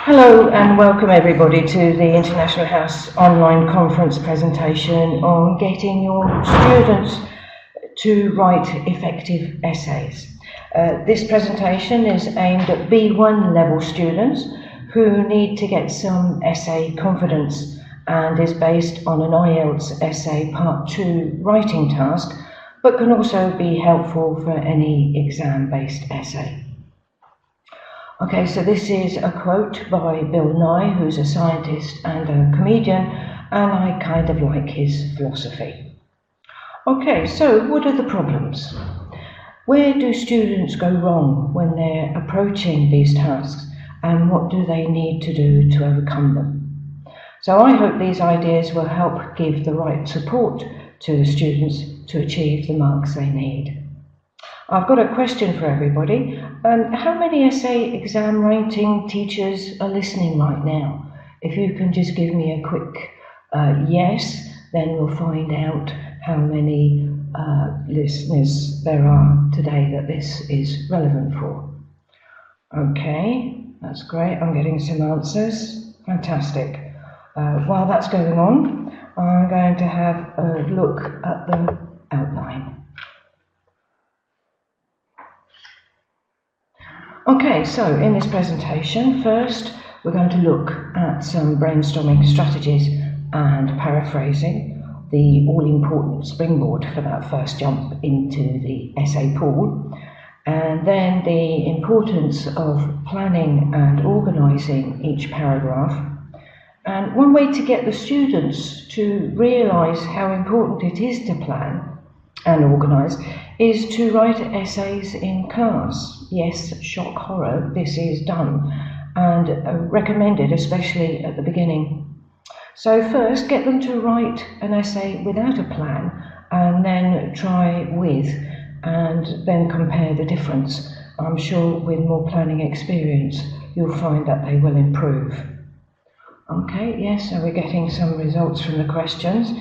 Hello and welcome everybody to the International House online conference presentation on getting your students to write effective essays. This presentation is aimed at B1 level students who need to get some essay confidence and is based on an IELTS essay part 2 writing task, but can also be helpful for any exam-based essay. Okay, so this is a quote by Bill Nye, who's a scientist and a comedian, and I kind of like his philosophy. Okay, so what are the problems? Where do students go wrong when they're approaching these tasks, and what do they need to do to overcome them? So I hope these ideas will help give the right support to the students to achieve the marks they need. I've got a question for everybody. How many essay exam writing teachers are listening right now? If you can just give me a quick yes, then we'll find out how many listeners there are today that this is relevant for. Okay, that's great. I'm getting some answers. Fantastic. While that's going on, I'm going to have a look at the outline. Okay, so in this presentation, first we're going to look at some brainstorming strategies and paraphrasing, the all-important springboard for that first jump into the essay pool, and then the importance of planning and organising each paragraph. And one way to get the students to realise how important it is to plan and organise is to write essays in class. Yes, shock horror, this is done and recommended, especially at the beginning. So first, get them to write an essay without a plan and then try with, and then compare the difference. I'm sure with more planning experience, you'll find that they will improve. Okay, yes, so we're getting some results from the questions.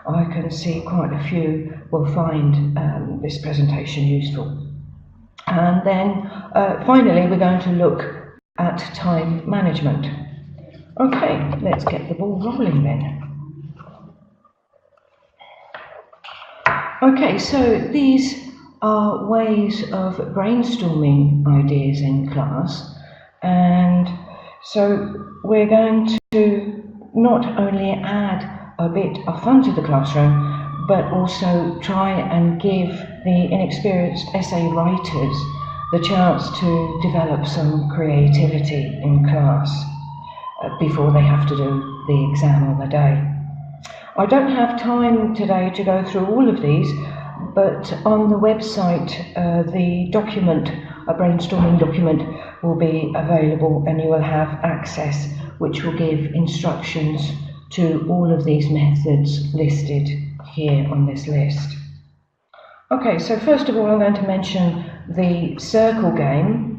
I can see quite a few will find this presentation useful. And then finally, we're going to look at time management. Okay, let's get the ball rolling then. Okay, so these are ways of brainstorming ideas in class. And so we're going to not only add a bit of fun to the classroom, but also try and give the inexperienced essay writers the chance to develop some creativity in class before they have to do the exam on the day. I don't have time today to go through all of these, but on the website the document, a brainstorming document, will be available, and you will have access which will give instructions to all of these methods listed here on this list. Okay, so first of all I'm going to mention the circle game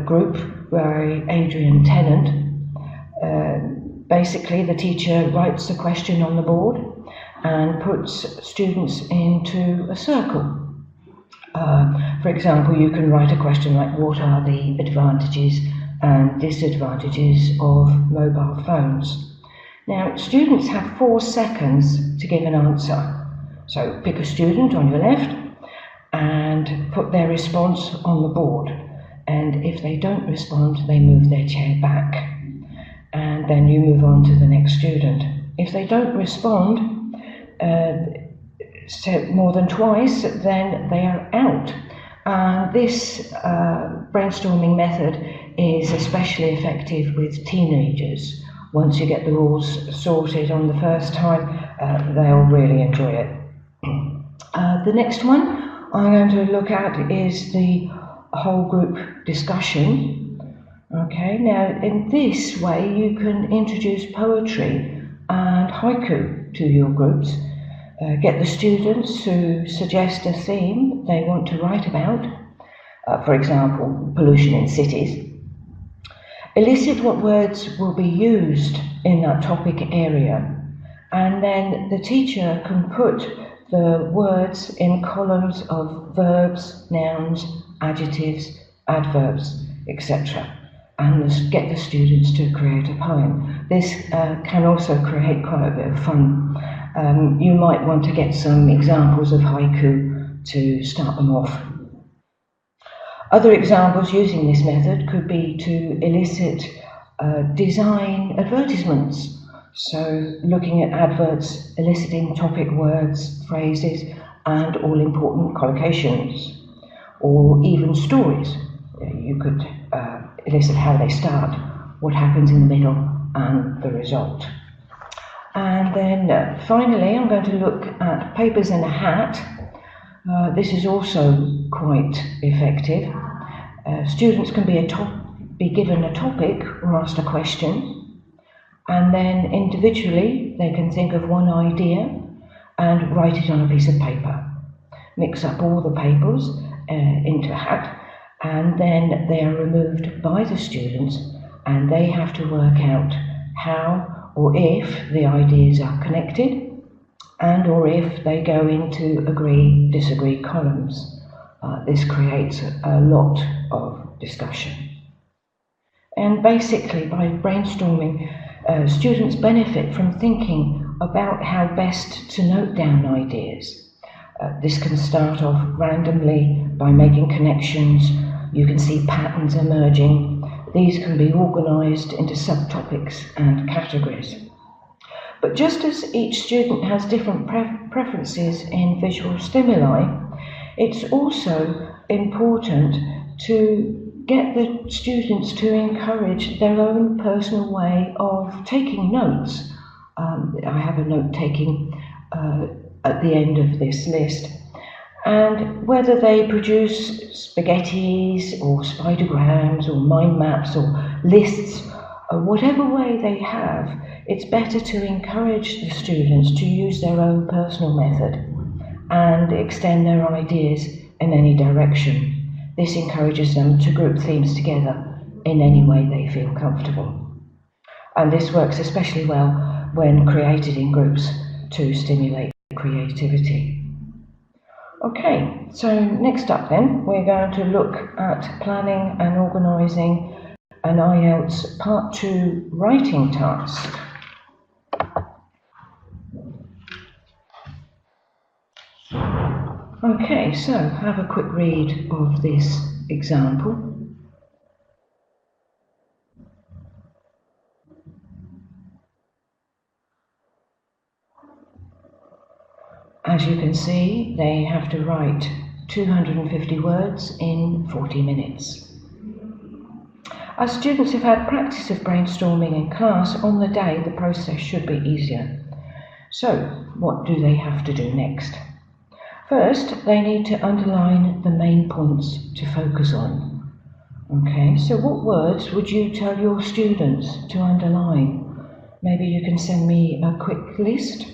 group by Adrian Tennant. Basically the teacher writes the question on the board and puts students into a circle. For example, you can write a question like, what are the advantages and disadvantages of mobile phones? Now, students have 4 seconds to give an answer. So pick a student on your left and put their response on the board. And if they don't respond, they move their chair back. And then you move on to the next student. If they don't respond more than twice, then they are out. And this brainstorming method is especially effective with teenagers. Once you get the rules sorted on the first time, they'll really enjoy it. The next one I'm going to look at is the whole group discussion. Okay, now in this way you can introduce poetry and haiku to your groups. Get the students to suggest a theme they want to write about, for example, pollution in cities. Elicit what words will be used in that topic area, and then the teacher can put the words in columns of verbs, nouns, adjectives, adverbs, etc. and get the students to create a poem. This can also create quite a bit of fun. You might want to get some examples of haiku to start them off. Other examples using this method could be to elicit design advertisements. So looking at adverts, eliciting topic words, phrases, and all important collocations, or even stories. You could elicit how they start, what happens in the middle, and the result. And then finally, I'm going to look at papers in a hat. This is also quite effective. Students can be given a topic or asked a question, and then individually they can think of one idea and write it on a piece of paper. Mix up all the papers into a hat, and then they are removed by the students, and they have to work out how or if the ideas are connected, and or if they go into agree-disagree columns. This creates a lot of discussion. And basically, by brainstorming, students benefit from thinking about how best to note down ideas. This can start off randomly by making connections. You can see patterns emerging. These can be organised into subtopics and categories. But just as each student has different preferences in visual stimuli, it's also important to get the students to encourage their own personal way of taking notes. I have a note-taking at the end of this list. And whether they produce spaghettis or spidergrams or mind maps or lists, whatever way they have, it's better to encourage the students to use their own personal method and extend their ideas in any direction. This encourages them to group themes together in any way they feel comfortable. And this works especially well when created in groups to stimulate creativity. Okay, so next up then, we're going to look at planning and organising an IELTS Part 2 writing task. Okay, so have a quick read of this example. As you can see, they have to write 250 words in 40 minutes. As students have had practice of brainstorming in class, on the day the process should be easier. So, what do they have to do next? First, they need to underline the main points to focus on. Okay, so what words would you tell your students to underline? Maybe you can send me a quick list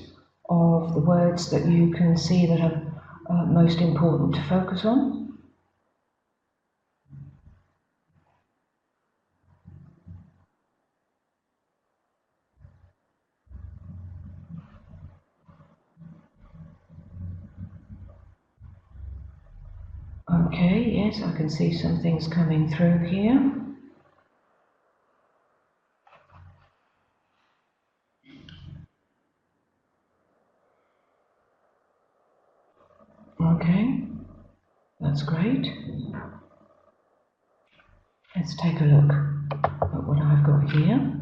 of the words that you can see that are most important to focus on. Okay, yes, I can see some things coming through here. Okay, that's great. Let's take a look at what I've got here.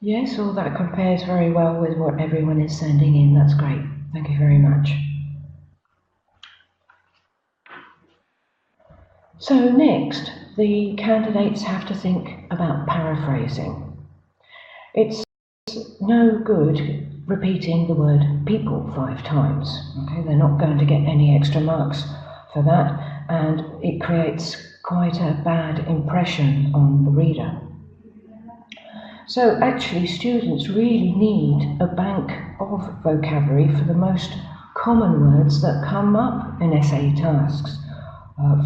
Yes, all that compares very well with what everyone is sending in. That's great. Thank you very much. So next, the candidates have to think about paraphrasing. It's no good repeating the word people 5 times. Okay, they're not going to get any extra marks for that, and it creates quite a bad impression on the reader. So actually, students really need a bank of vocabulary for the most common words that come up in essay tasks.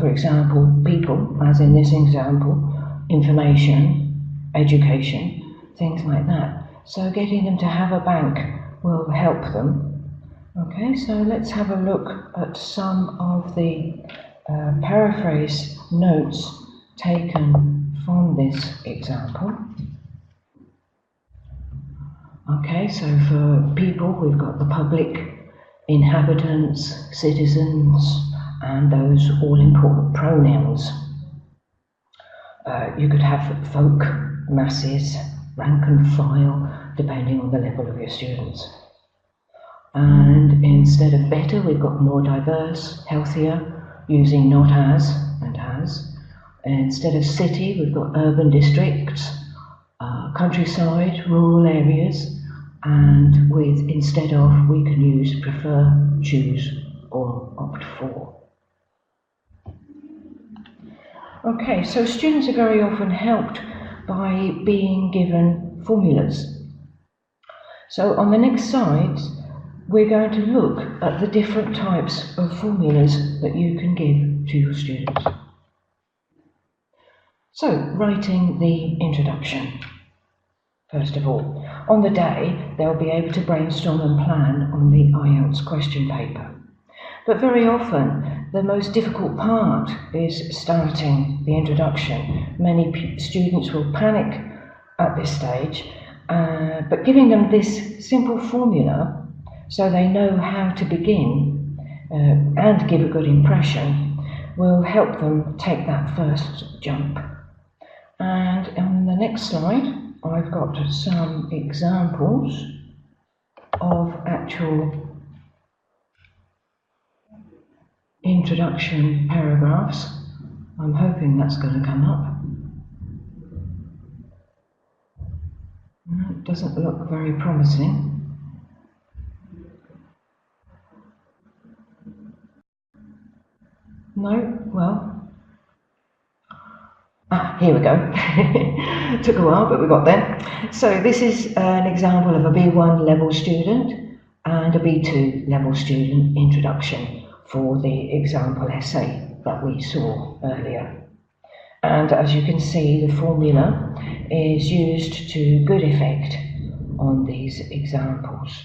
For example, people, as in this example, information, education, things like that. So getting them to have a bank will help them. Okay, so let's have a look at some of the paraphrase notes taken from this example. Okay, so for people, we've got the public, inhabitants, citizens, and those all-important pronouns. You could have folk, masses, rank and file, depending on the level of your students. And instead of better, we've got more diverse, healthier, using not as and has. And instead of city, we've got urban districts, countryside, rural areas, and with instead of, we can use prefer, choose, or opt for. Okay, so students are very often helped by being given formulas. So on the next slides, we're going to look at the different types of formulas that you can give to your students. So, writing the introduction. First of all, on the day, they'll be able to brainstorm and plan on the IELTS question paper. But very often, the most difficult part is starting the introduction. Many students will panic at this stage, but giving them this simple formula so they know how to begin and give a good impression will help them take that first jump. And on the next slide, I've got some examples of actual introduction paragraphs. I'm hoping that's going to come up. It doesn't look very promising. No, well, here we go. Took a while, but we got there. So this is an example of a B1 level student and a B2 level student introduction for the example essay that we saw earlier. And as you can see, the formula is used to good effect on these examples.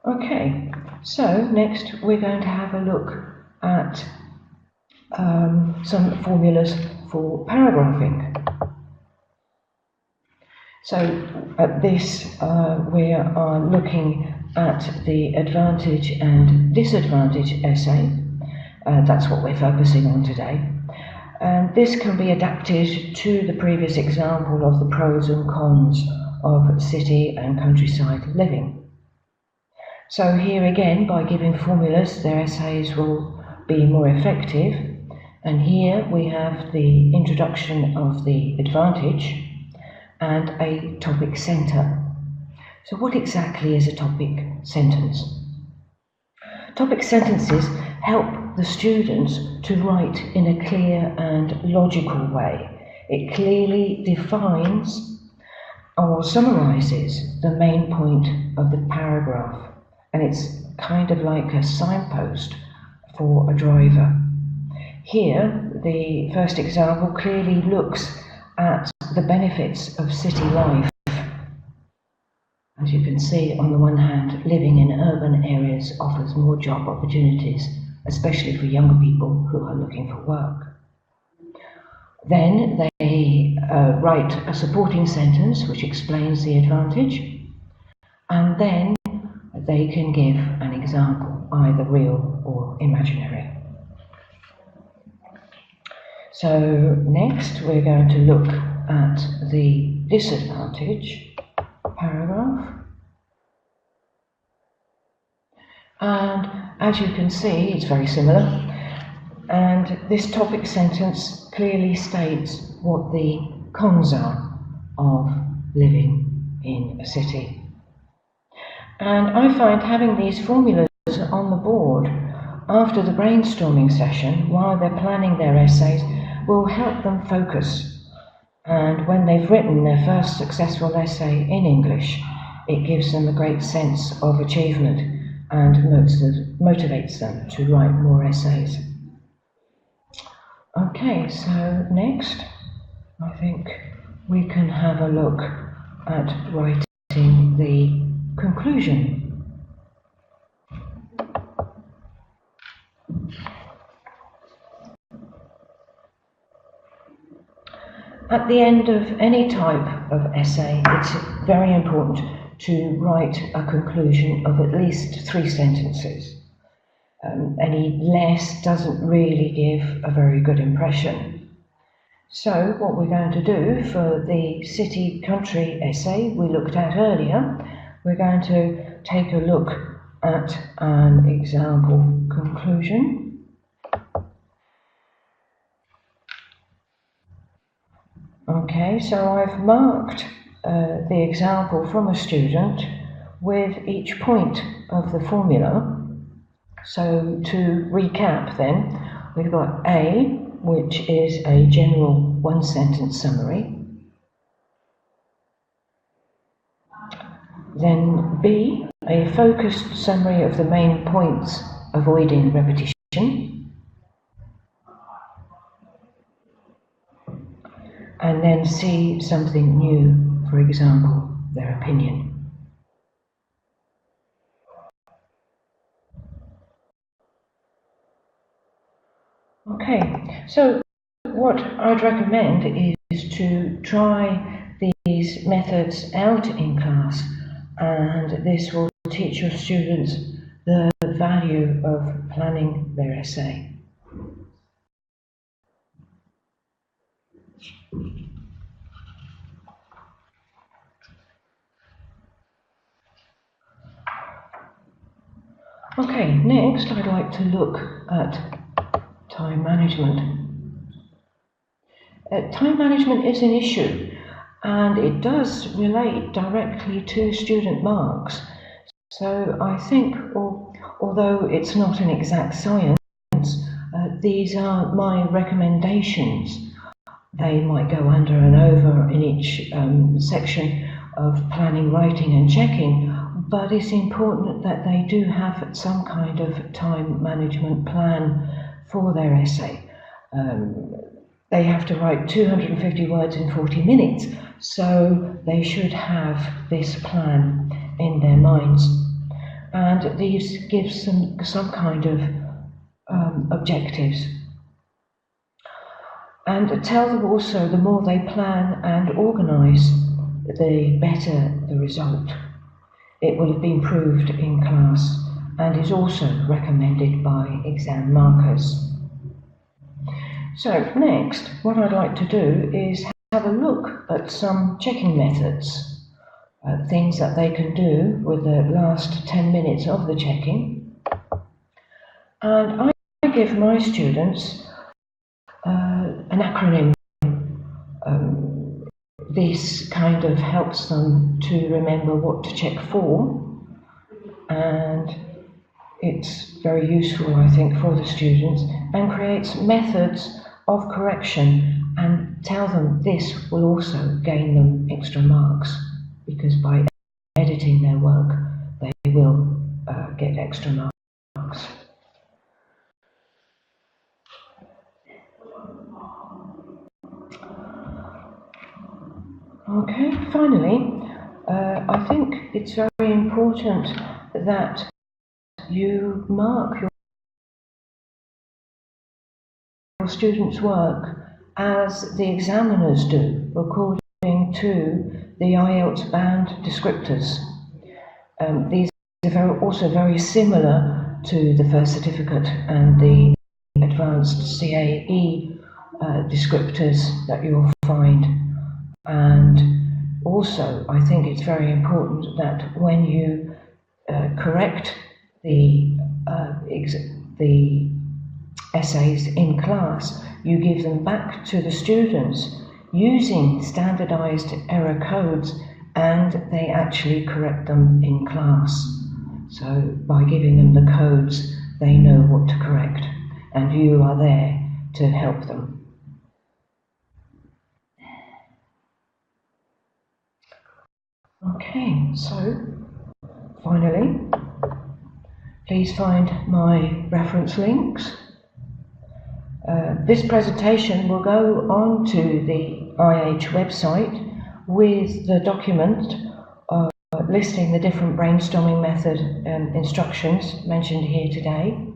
Okay, so next we're going to have a look at some formulas for paragraphing. So at this we are looking at the advantage and disadvantage essay. That's what we're focusing on today. And this can be adapted to the previous example of the pros and cons of city and countryside living. So here again, by giving formulas, their essays will be more effective. And here we have the introduction of the advantage and a topic centre. So what exactly is a topic sentence? Topic sentences help the students to write in a clear and logical way. It clearly defines or summarises the main point of the paragraph. And it's kind of like a signpost for a driver. Here, the first example clearly looks at the benefits of city life. As you can see, on the one hand, living in urban areas offers more job opportunities, especially for younger people who are looking for work. Then they write a supporting sentence which explains the advantage, and then they can give an example, either real or imaginary. So next we're going to look at the disadvantage paragraph. And as you can see, it's very similar. And this topic sentence clearly states what the cons are of living in a city. And I find having these formulas on the board after the brainstorming session, while they're planning their essays, will help them focus. And when they've written their first successful essay in English, it gives them a great sense of achievement and motivates them to write more essays. Okay, so next, I think we can have a look at writing writing the conclusion. At the end of any type of essay, it's very important to write a conclusion of at least 3 sentences. Any less doesn't really give a very good impression. So what we're going to do for the city-country essay we looked at earlier, we're going to take a look at an example conclusion. Okay, so I've marked the example from a student with each point of the formula. So to recap then, we've got A, which is a general 1-sentence summary. Then B, a focused summary of the main points, avoiding repetition. And then C, something new, for example, their opinion. Okay, so what I'd recommend is to try these methods out in class, and this will teach your students the value of planning their essay. Okay, next I'd like to look at time management. Time management is an issue, and it does relate directly to student marks. So I think, although it's not an exact science, these are my recommendations. They might go under and over in each section of planning, writing and checking, but it's important that they do have some kind of time management plan for their essay. They have to write 250 words in 40 minutes, so they should have this plan in their minds. And these give some kind of objectives. And tell them also, the more they plan and organise, the better the result. It will have been proved in class and is also recommended by exam markers. So next, what I'd like to do is have a look at some checking methods, things that they can do with the last 10 minutes of the checking. And I give my students an acronym. This kind of helps them to remember what to check for, and it's very useful, I think, for the students, and creates methods of correction, and tell them this will also gain them extra marks, because by editing their work they will get extra marks. Okay, finally, I think it's very important that you mark your students' work as the examiners do, according to the IELTS band descriptors. These are also very similar to the first certificate and the advanced CAE descriptors that you'll find. And also, I think it's very important that when you correct the essays in class, you give them back to the students using standardized error codes, and they actually correct them in class. So by giving them the codes, they know what to correct, and you are there to help them. Okay, so finally, please find my reference links. This presentation will go on to the IH website with the document listing the different brainstorming method instructions mentioned here today.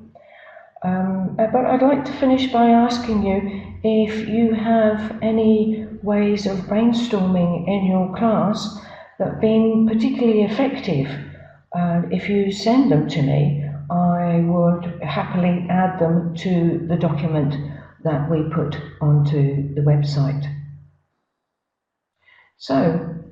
But I'd like to finish by asking you if you have any ways of brainstorming in your class that have been particularly effective. If you send them to me, I would happily add them to the document that we put onto the website. So,